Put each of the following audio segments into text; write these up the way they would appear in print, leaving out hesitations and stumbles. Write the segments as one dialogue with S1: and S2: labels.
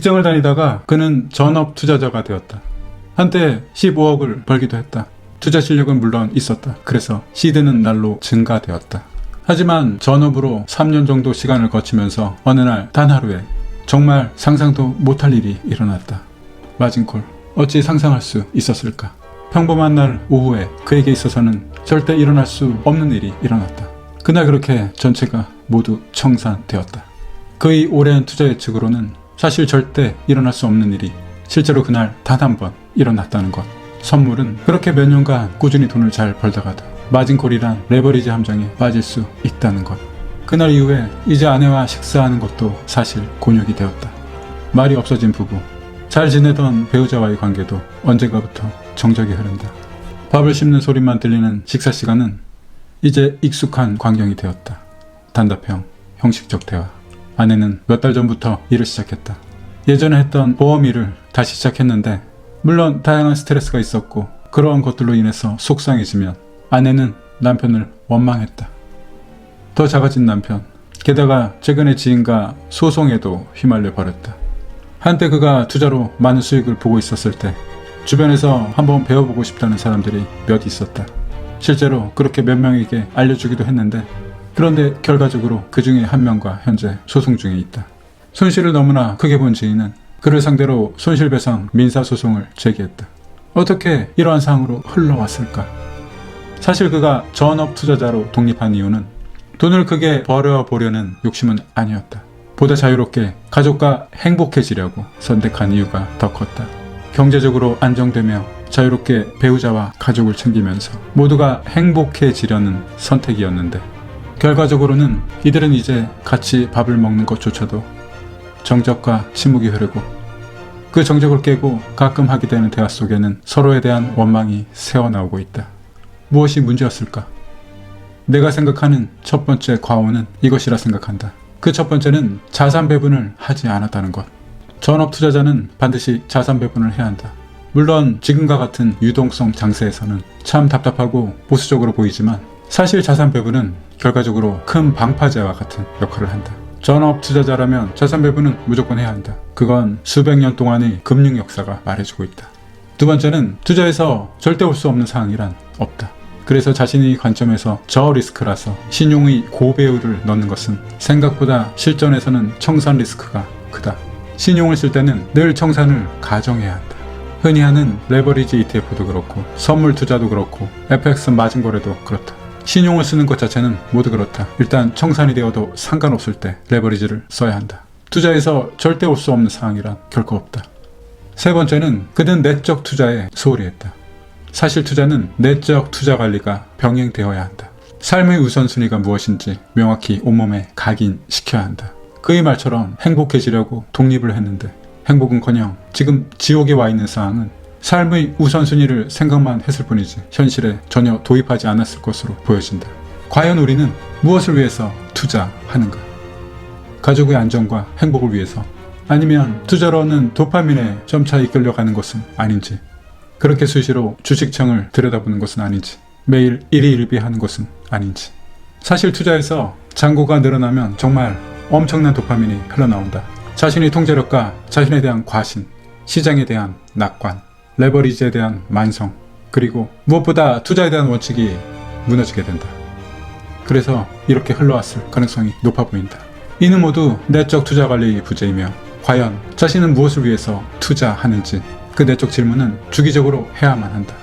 S1: 직장을 다니다가 그는 전업 투자자가 되었다. 한때 15억을 벌기도 했다. 투자 실력은 물론 있었다. 그래서 시드는 날로 증가되었다. 하지만 전업으로 3년 정도 시간을 거치면서 어느 날 단 하루에 정말 상상도 못할 일이 일어났다. 마진콜. 어찌 상상할 수 있었을까? 평범한 날 오후에 그에게 있어서는 절대 일어날 수 없는 일이 일어났다. 그날 그렇게 전체가 모두 청산되었다. 그의 오랜 투자 예측으로는 사실 절대 일어날 수 없는 일이 실제로 그날 단 한 번 일어났다는 것. 선물은 그렇게 몇 년간 꾸준히 돈을 잘 벌다가도 마진콜이란 레버리지 함정에 빠질 수 있다는 것. 그날 이후에 이제 아내와 식사하는 것도 사실 곤욕이 되었다. 말이 없어진 부부. 잘 지내던 배우자와의 관계도 언젠가부터 정적이 흐른다. 밥을 씹는 소리만 들리는 식사 시간은 이제 익숙한 광경이 되었다. 단답형, 형식적 대화. 아내는 몇 달 전부터 일을 시작했다. 예전에 했던 보험 일을 다시 시작했는데 물론 다양한 스트레스가 있었고 그러한 것들로 인해서 속상해지면 아내는 남편을 원망했다. 더 작아진 남편. 게다가 최근에 지인과 소송에도 휘말려 버렸다. 한때 그가 투자로 많은 수익을 보고 있었을 때 주변에서 한번 배워보고 싶다는 사람들이 몇 있었다. 실제로 그렇게 몇 명에게 알려주기도 했는데 그런데 결과적으로 그 중에 한 명과 현재 소송 중에 있다. 손실을 너무나 크게 본 지인은 그를 상대로 손실배상 민사소송을 제기했다. 어떻게 이러한 상황으로 흘러왔을까? 사실 그가 전업 투자자로 독립한 이유는 돈을 크게 벌어보려는 욕심은 아니었다. 보다 자유롭게 가족과 행복해지려고 선택한 이유가 더 컸다. 경제적으로 안정되며 자유롭게 배우자와 가족을 챙기면서 모두가 행복해지려는 선택이었는데 결과적으로는 이들은 이제 같이 밥을 먹는 것조차도 정적과 침묵이 흐르고 그 정적을 깨고 가끔 하게 되는 대화 속에는 서로에 대한 원망이 새어나오고 있다. 무엇이 문제였을까? 내가 생각하는 첫 번째 과오는 이것이라 생각한다. 그 첫 번째는 자산 배분을 하지 않았다는 것. 전업 투자자는 반드시 자산 배분을 해야 한다. 물론 지금과 같은 유동성 장세에서는 참 답답하고 보수적으로 보이지만 사실 자산 배분은 결과적으로 큰 방파제와 같은 역할을 한다. 전업 투자자라면 자산 배분은 무조건 해야 한다. 그건 수백 년 동안의 금융 역사가 말해주고 있다. 두 번째는 투자에서 절대 올 수 없는 상황이란 없다. 그래서 자신의 관점에서 저리스크라서 신용의 고배율을 넣는 것은 생각보다 실전에서는 청산 리스크가 크다. 신용을 쓸 때는 늘 청산을 가정해야 한다. 흔히 하는 레버리지 ETF도 그렇고 선물 투자도 그렇고 FX 마진 거래도 그렇다. 신용을 쓰는 것 자체는 모두 그렇다. 일단 청산이 되어도 상관없을 때 레버리지를 써야 한다. 투자에서 절대 올 수 없는 상황이란 결코 없다. 세 번째는 그는 내적 투자에 소홀히 했다. 사실 투자는 내적 투자 관리가 병행되어야 한다. 삶의 우선순위가 무엇인지 명확히 온몸에 각인시켜야 한다. 그의 말처럼 행복해지려고 독립을 했는데 행복은커녕 지금 지옥에 와 있는 상황은 삶의 우선순위를 생각만 했을 뿐이지 현실에 전혀 도입하지 않았을 것으로 보여진다. 과연 우리는 무엇을 위해서 투자하는가? 가족의 안정과 행복을 위해서? 아니면 투자로 얻는 도파민에 점차 이끌려가는 것은 아닌지? 그렇게 수시로 주식청을 들여다보는 것은 아닌지? 매일 일희일비하는 것은 아닌지? 사실 투자에서 잔고가 늘어나면 정말 엄청난 도파민이 흘러나온다. 자신의 통제력과 자신에 대한 과신, 시장에 대한 낙관, 레버리지에 대한 만성, 그리고 무엇보다 투자에 대한 원칙이 무너지게 된다. 그래서 이렇게 흘러왔을 가능성이 높아 보인다. 이는 모두 내적 투자 관리 부재이며 과연 자신은 무엇을 위해서 투자하는지 그 내적 질문은 주기적으로 해야만 한다.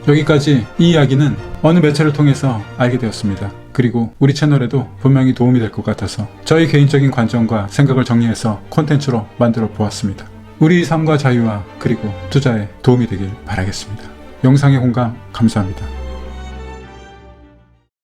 S1: 여기까지 이 이야기는 어느 매체를 통해서 알게 되었습니다. 그리고 우리 채널에도 분명히 도움이 될 것 같아서 저희 개인적인 관점과 생각을 정리해서 콘텐츠로 만들어 보았습니다. 우리 삶과 자유와 그리고 투자에 도움이 되길 바라겠습니다. 영상의 공감 감사합니다.